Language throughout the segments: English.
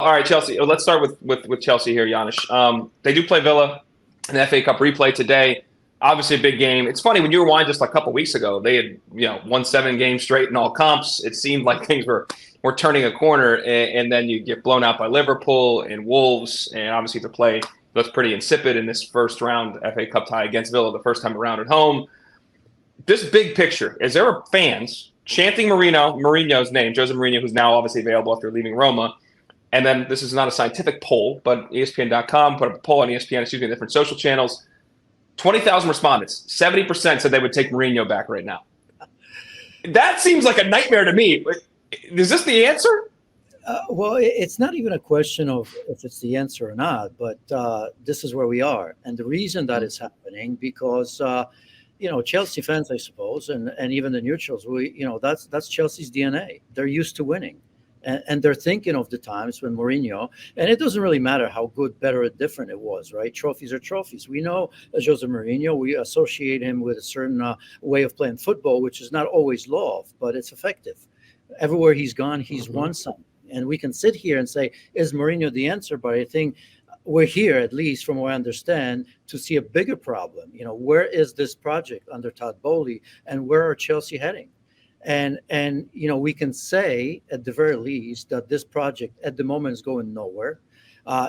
All right, Chelsea. Let's start with Chelsea here, Janusz. They do play Villa in the FA Cup replay today. Obviously, a big game. It's funny when you rewind just like a couple weeks ago, they had won 7 games straight in all comps. It seemed like things were turning a corner, and then you get blown out by Liverpool and Wolves, and obviously the play was pretty insipid in this first round FA Cup tie against Villa the first time around at home. This big picture is there are fans chanting Mourinho's name, Jose Mourinho, who's now obviously available after leaving Roma. And then this is not a scientific poll, but ESPN.com put up a poll on ESPN, different social channels. 20,000 respondents, 70% said they would take Mourinho back right now. That seems like a nightmare to me. Is this the answer? Well, it's not even a question of if it's the answer or not, but this is where we are. And the reason that is happening, because Chelsea fans, I suppose, and even the neutrals, that's Chelsea's DNA. They're used to winning. And they're thinking of the times when Mourinho, and it doesn't really matter how good, better, or different it was, right? Trophies are trophies. We know Jose Mourinho, we associate him with a certain way of playing football, which is not always love, but it's effective. Everywhere he's gone, he's won something. And we can sit here and say, is Mourinho the answer? But I think we're here, at least from what I understand, to see a bigger problem. Where is this project under Todd Boehly, and where are Chelsea heading? And we can say at the very least that this project at the moment is going nowhere.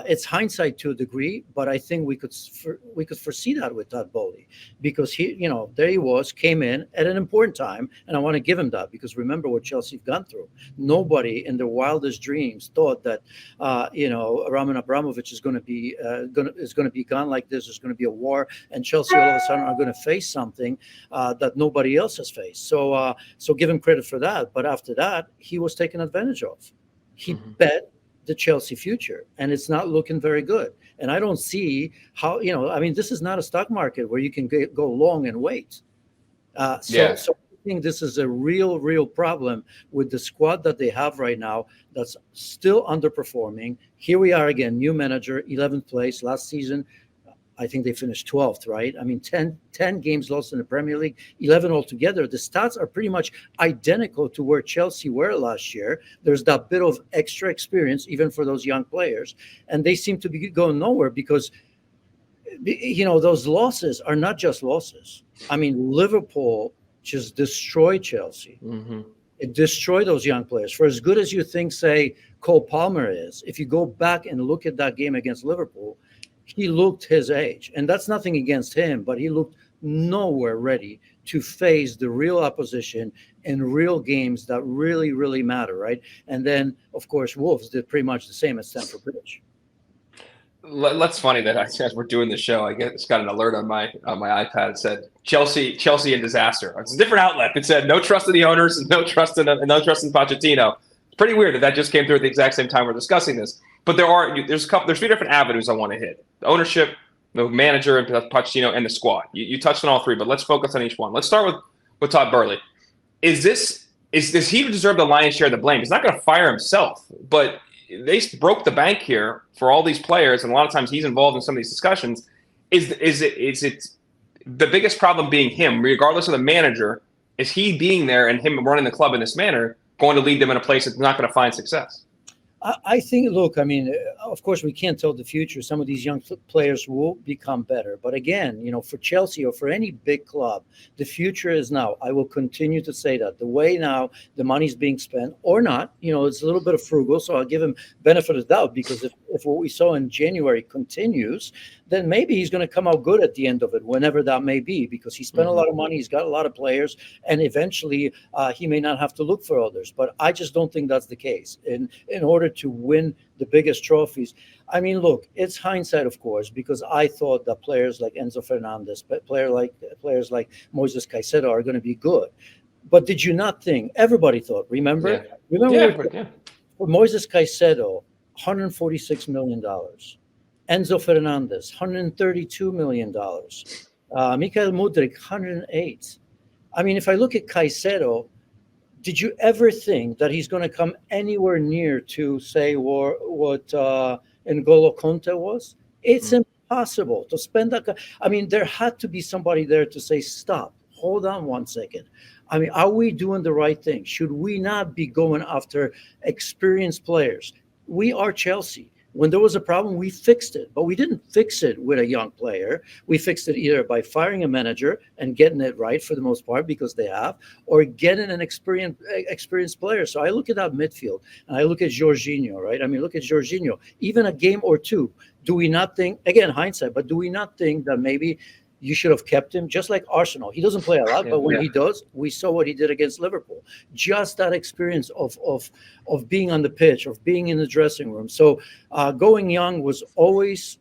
It's hindsight to a degree, but I think we could foresee that with Todd Boehly, because there he was, came in at an important time, and I want to give him that, because remember what Chelsea have gone through. Nobody in their wildest dreams thought that Roman Abramovich is going to be gone like this. There's going to be a war, and Chelsea all of a sudden are going to face something that nobody else has faced. So give him credit for that. But after that, he was taken advantage of. He bet the Chelsea future, and it's not looking very good. And I don't see how, this is not a stock market where you can go long and wait. So I think this is a real problem with the squad that they have right now that's still underperforming. Here we are again, new manager, 11th place last season. I think they finished 12th, right? 10 games lost in the Premier League, 11 altogether. The stats are pretty much identical to where Chelsea were last year. There's that bit of extra experience, even for those young players. And they seem to be going nowhere because, those losses are not just losses. Liverpool just destroyed Chelsea. It destroyed those young players. For as good as you think, say, Cole Palmer is, if you go back and look at that game against Liverpool, he looked his age, and that's nothing against him, but he looked nowhere ready to face the real opposition in real games that really, really matter, right? And then, of course, Wolves did pretty much the same at Stamford Bridge. That's funny that as we're doing the show, I just got an alert on my iPad. It said Chelsea in disaster. It's a different outlet. It said no trust in the owners and no trust in Pochettino. It's pretty weird that just came through at the exact same time we're discussing this. But there's 3 different avenues I want to hit: the ownership, the manager, and Pochettino, and the squad. You touched on all 3, but let's focus on each one. Let's start with Todd Burley. Does he deserve the lion's share of the blame? He's not going to fire himself, but they broke the bank here for all these players, and a lot of times he's involved in some of these discussions. Is it the biggest problem being him, regardless of the manager? Is he being there and him running the club in this manner going to lead them in a place that's not going to find success? I think, look, of course, we can't tell the future. Some of these young players will become better. But again, for Chelsea or for any big club, the future is now. I will continue to say that. The way now the money's being spent or not, it's a little bit of frugal. So I'll give him benefit of the doubt, because if what we saw in January continues, then maybe he's going to come out good at the end of it, whenever that may be, because he spent a lot of money, he's got a lot of players, and eventually he may not have to look for others. But I just don't think that's the case. In order to win the biggest trophies, look, it's hindsight, of course, because I thought that players like Enzo Fernandez, players like Moises Caicedo are going to be good. But did you not think? Everybody thought. Remember Moises Caicedo, $146 million. Enzo Fernandez, $132 million. Mikael Mudryk, $108. If I look at Caicedo, did you ever think that he's going to come anywhere near to, say, what N'Golo Conte was? It's impossible to spend that. There had to be somebody there to say, stop, hold on one second. Are we doing the right thing? Should we not be going after experienced players? We are Chelsea. When there was a problem, we fixed it, but we didn't fix it with a young player. We fixed it either by firing a manager and getting it right for the most part, because they have, or getting an experienced player. So I look at that midfield and I look at Jorginho, right? I mean, look at Jorginho. Even a game or two, do we not think, again, hindsight, but do we not think that maybe you should have kept him? Just like Arsenal, he doesn't play a lot, but when he does, we saw what he did against Liverpool. Just that experience of being on the pitch, of being in the dressing room. So going young was always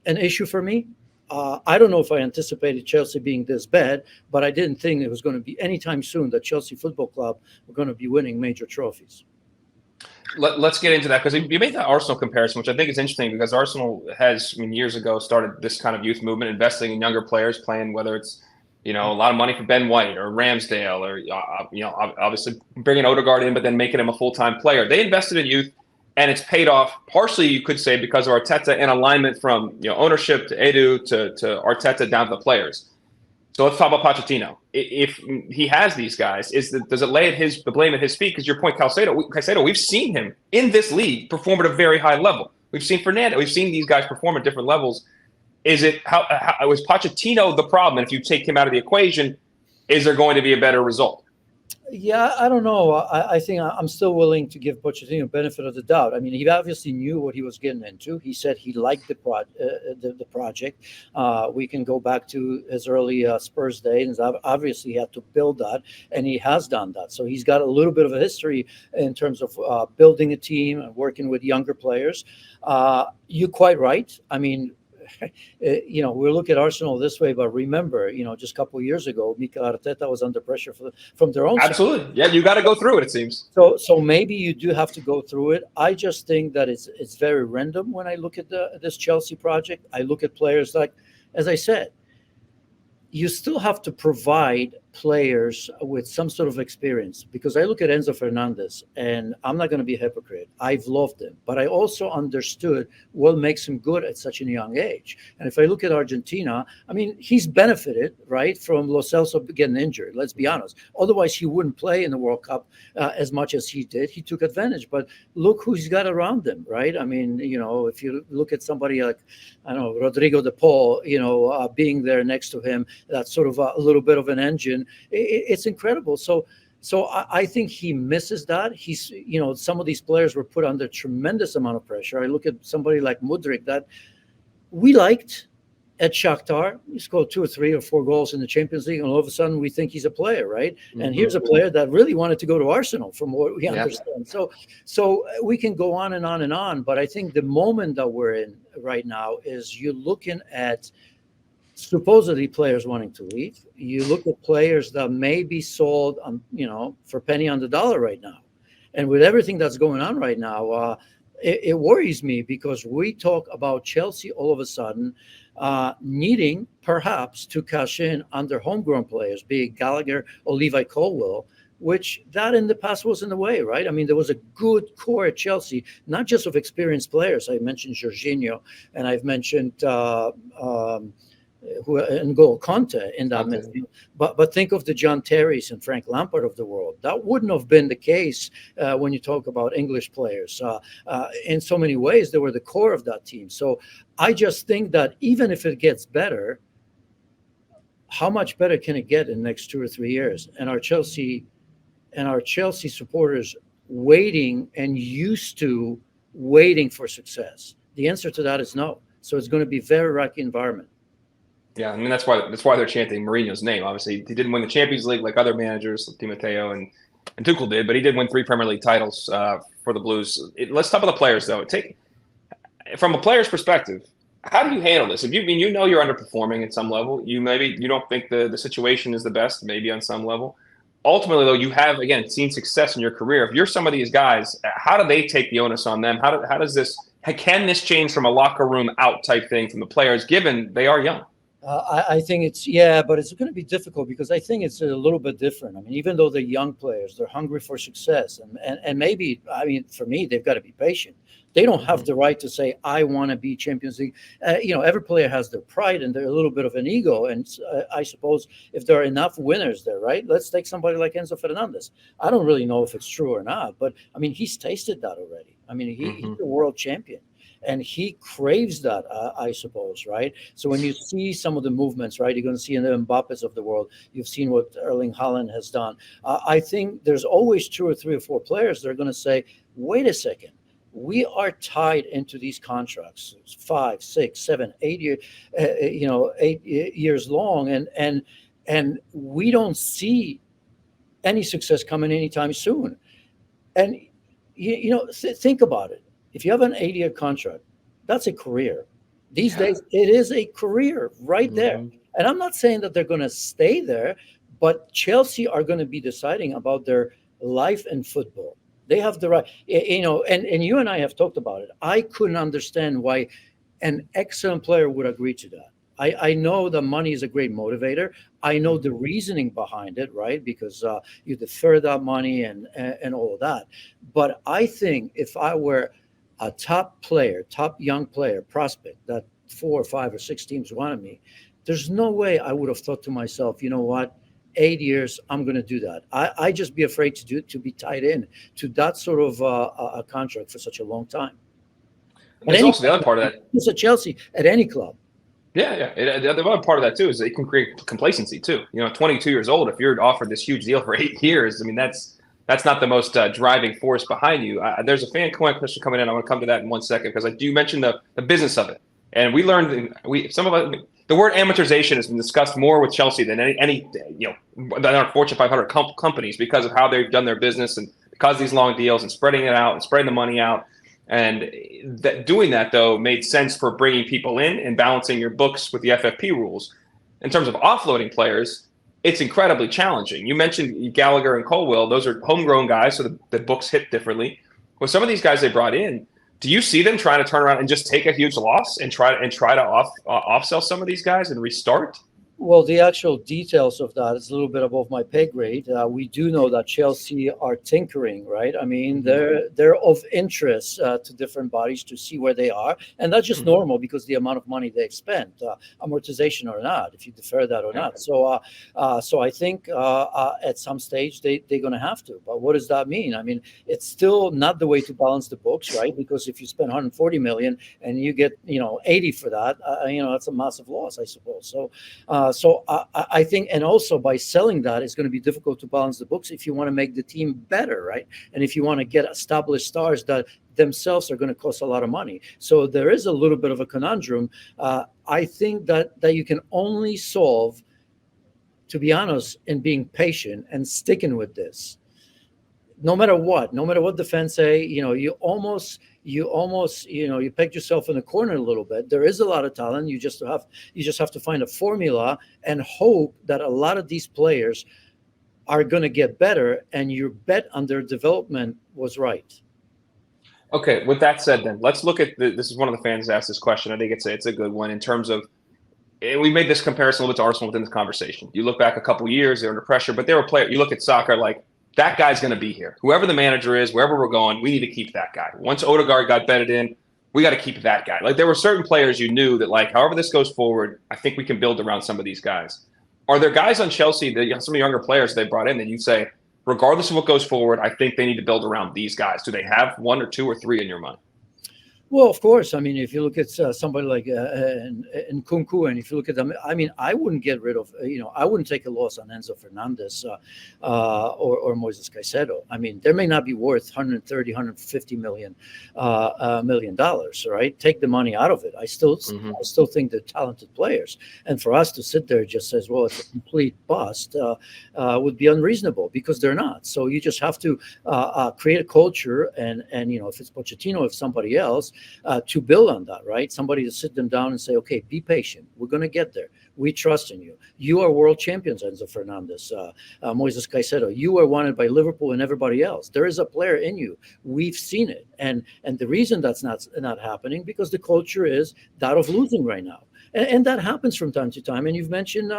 an issue for me. I don't know if I anticipated Chelsea being this bad, but I didn't think it was going to be anytime soon that Chelsea Football Club were going to be winning major trophies. Let's get into that, because you made that Arsenal comparison, which I think is interesting, because Arsenal has, I mean, years ago started this kind of youth movement, investing in younger players, playing, whether it's, a lot of money for Ben White or Ramsdale, or, obviously bringing Odegaard in, but then making him a full-time player. They invested in youth, and it's paid off partially, you could say, because of Arteta and alignment from, ownership to Edu to Arteta down to the players. So let's talk about Pochettino. If he has these guys, does it lay the blame at his feet? Because your point, Caicedo, we've seen him in this league perform at a very high level. We've seen Fernando. We've seen these guys perform at different levels. Was Pochettino the problem? And if you take him out of the equation, is there going to be a better result? Yeah, I don't know. I think I'm still willing to give Pochettino benefit of the doubt. I mean, he obviously knew what he was getting into. He said he liked the project. We can go back to his early Spurs days. Obviously, he had to build that, and he has done that. So he's got a little bit of a history in terms of building a team and working with younger players. You're quite right. I mean, we look at Arsenal this way, but remember, just a couple of years ago, Mikel Arteta was under pressure from their own Absolutely. side. Yeah, you got to go through it, it seems. So maybe you do have to go through it. I just think that it's very random when I look at this Chelsea project. I look at players like, as I said, you still have to provide players with some sort of experience, because I look at Enzo Fernandez, and I'm not going to be a hypocrite. I've loved him, but I also understood what makes him good at such a young age. And if I look at Argentina, I mean, he's benefited, right, from Lo Celso getting injured. Let's be honest. Otherwise, he wouldn't play in the World Cup as much as he did. He took advantage, but look who he's got around him, right? I mean, if you look at somebody like, I don't know, Rodrigo de Paul, being there next to him, that's sort of a little bit of an engine. It's incredible. So I think he misses that. He's, some of these players were put under tremendous amount of pressure. I look at somebody like Mudryk that we liked at Shakhtar. He scored 2 or 3 or 4 goals in the Champions League, and all of a sudden we think he's a player, right? Mm-hmm. And here's a player that really wanted to go to Arsenal, from what we understand. So we can go on and on and on, but I think the moment that we're in right now is you're looking at supposedly players wanting to leave. You look at players that may be sold on, for penny on the dollar right now. And with everything that's going on right now, it worries me, because we talk about Chelsea all of a sudden needing perhaps to cash in on their homegrown players, be it Gallagher or Levi Colwill, which that in the past was in the way, right? I mean, there was a good core at Chelsea, not just of experienced players. I mentioned Jorginho, and I've mentioned N'Golo Conte in that midfield. But think of the John Terrys and Frank Lampard of the world. That wouldn't have been the case when you talk about English players. In so many ways, they were the core of that team. So I just think that even if it gets better, how much better can it get in the next 2 or 3 years? And our Chelsea supporters waiting and used to waiting for success. The answer to that is no. So it's going to be a very rocky environment. Yeah, I mean, that's why they're chanting Mourinho's name. Obviously, he didn't win the Champions League like other managers, like Di Matteo and Tuchel did, but he did win 3 Premier League titles for the Blues. Let's talk about the players, though. From a player's perspective, how do you handle this? If you're underperforming at some level, you don't think the situation is the best, maybe on some level. Ultimately, though, you have, again, seen success in your career. If you're some of these guys, how do they take the onus on them? Can this change from a locker room out type thing from the players, given they are young? I think but it's going to be difficult, because I think it's a little bit different. I mean, even though they're young players, they're hungry for success. And maybe, I mean, for me, they've got to be patient. They don't have the right to say, I want to be Champions League. Every player has their pride and they're a little bit of an ego. And I suppose if there are enough winners there, right? Let's take somebody like Enzo Fernandez. I don't really know if it's true or not, but I mean, he's tasted that already. I mean, he's Hmm. a world champion. And he craves that, I suppose, right? So when you see some of the movements, right, you're going to see in the Mbappes of the world. You've seen what Erling Haaland has done. I think there's always two or three or four players that are going to say, "Wait a second, we are tied into these contracts, 5, 6, 7, 8 years, 8 years long, and we don't see any success coming anytime soon." And think about it. If you have an 8-year contract, that's a career. These Yeah. days, it is a career right there. Hmm. And I'm not saying that they're going to stay there, but Chelsea are going to be deciding about their life in football. They have the right, and you and I have talked about it. I couldn't understand why an excellent player would agree to that. I know that money is a great motivator. I know the reasoning behind it, right? Because you defer that money and all of that. But I think if I were a top player, top young player, prospect that 4 or 5 or 6 teams wanted me, there's no way I would have thought to myself, you know what, 8 years, I'm going to do that. I just be afraid to be tied in to that sort of a contract for such a long time. At There's any also the club, other part of that. it's at Chelsea, at any club. Yeah, yeah. The other part of that too is it can create complacency too. 22 years old, if you're offered this huge deal for 8 years, I mean that's not the most driving force behind you. There's a fan question coming in. I want to come to that in 1 second because I do mention the business of it, and we learned some of us. The word amortization has been discussed more with Chelsea than any than our Fortune 500 companies because of how they've done their business and because of these long deals and spreading it out and spreading the money out. And doing that, though, made sense for bringing people in and balancing your books with the FFP rules. In terms of offloading players, it's incredibly challenging. You mentioned Gallagher and Colwill. Those are homegrown guys, so the books hit differently. With some of these guys they brought in, do you see them trying to turn around and just take a huge loss and try to off-sell some of these guys and restart? Well, the actual details of that is a little bit above my pay grade. We do know that Chelsea are tinkering, right? I mean, they're of interest to different bodies to see where they are, and that's just normal because the amount of money they've spent, amortization or not, if you defer that or not. So I think at some stage they're going to have to. But what does that mean? I mean, it's still not the way to balance the books, right? Because if you spend 140 million and you get 80 for that, that's a massive loss, I suppose. So I think, and also by selling that, it's going to be difficult to balance the books if you want to make the team better, right? And if you want to get established stars that themselves are going to cost a lot of money. So there is a little bit of a conundrum. I think that you can only solve, to be honest, in being patient and sticking with this. No matter what the fans say, you almost you pegged yourself in the corner a little bit. There is a lot of talent. You just have to find a formula and hope that a lot of these players are going to get better, and your bet on their development was right. Okay, with that said, then let's look at this. Is one of the fans asked this question. I think it's a good one in terms of. We made this comparison a little bit to Arsenal within this conversation. You look back a couple of years, they're under pressure, but they were players. You look at soccer like. That guy's going to be here. Whoever the manager is, wherever we're going, we need to keep that guy. Once Odegaard got bedded in, we got to keep that guy. Like there were certain players you knew that like, however this goes forward, I think we can build around some of these guys. Are there guys on Chelsea, some of the younger players they brought in that you say, regardless of what goes forward, I think they need to build around these guys? Do they have 1 or 2 or 3 in your mind? Well, of course. I mean, if you look at somebody like Nkunku, and if you look at them, I mean, I wouldn't get rid of, I wouldn't take a loss on Enzo Fernandez or Moises Caicedo. I mean, they may not be worth 130, 150 million dollars, right? Take the money out of it. I still think they're talented players. And for us to sit there just says, well, it's a complete bust would be unreasonable because they're not. So you just have to create a culture and if it's Pochettino, if somebody else, to build on that, right? Somebody to sit them down and say, okay, be patient. We're going to get there. We trust in you. You are world champions, Enzo Fernandez, Moises Caicedo. You are wanted by Liverpool and everybody else. There is a player in you. We've seen it. And the reason that's not happening because the culture is that of losing right now. And that happens from time to time. And you've mentioned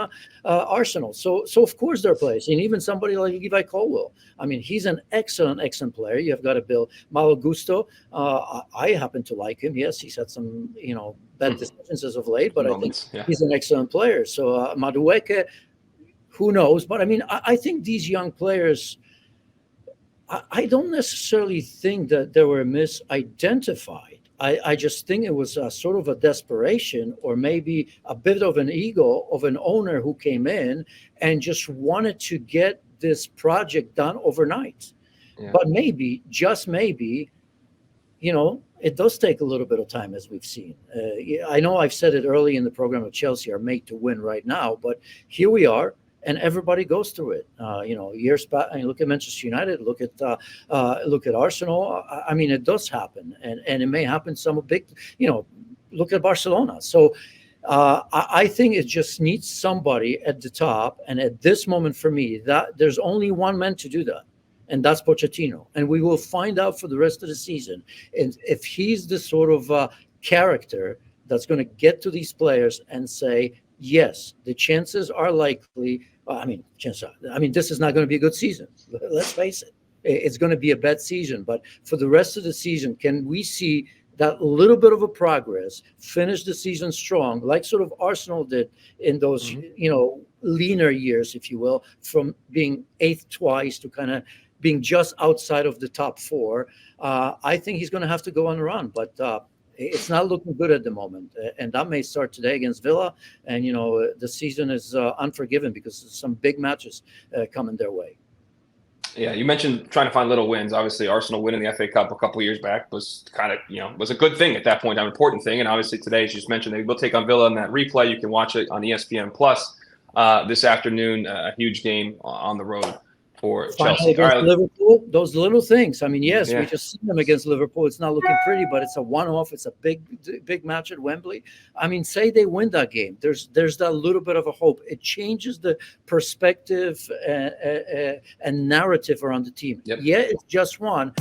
Arsenal. So of course there are players. And even somebody like Levi Colwill. I mean, he's an excellent player. You've got to build. Malo Gusto, I happen to like him. Yes, he's had some, bad decisions as of late, but I think he's an excellent player. So Madueke, who knows? But I mean, I think these young players, I don't necessarily think that they were misidentified. I just think it was a sort of a desperation, or maybe a bit of an ego of an owner who came in and just wanted to get this project done overnight. Yeah. But maybe, just maybe, it does take a little bit of time, as we've seen. I know I've said it early in the program of Chelsea are made to win right now, but here we are. And everybody goes through it. Years back. I mean, look at Manchester United. Look at Arsenal. I mean, it does happen, and it may happen some big. Look at Barcelona. So I think it just needs somebody at the top. And at this moment, for me, that there's only one man to do that, and that's Pochettino. And we will find out for the rest of the season, and if he's the sort of character that's going to get to these players and say, yes, the chances are likely. This is not going to be a good season. Let's face it. It's going to be a bad season. But for the rest of the season, can we see that little bit of a progress, finish the season strong, like sort of Arsenal did in those, leaner years, if you will, from being eighth twice to kind of being just outside of the top four? I think he's going to have to go on a run. But it's not looking good at the moment, and that may start today against Villa. And the season is unforgiving because there's some big matches coming their way. Yeah, you mentioned trying to find little wins. Obviously, Arsenal winning the FA Cup a couple of years back was kind of was a good thing at that point, an important thing. And obviously today, as you just mentioned, they will take on Villa in that replay. You can watch it on ESPN Plus this afternoon. A huge game on the road for Chelsea. Against Liverpool, those little things. I mean, yes, Yeah. we just see them against Liverpool. It's not looking pretty, but it's a one-off. It's a big match at Wembley. I mean, say they win that game. There's that little bit of a hope. It changes the perspective and narrative around the team. Yep. Yeah, it's just one.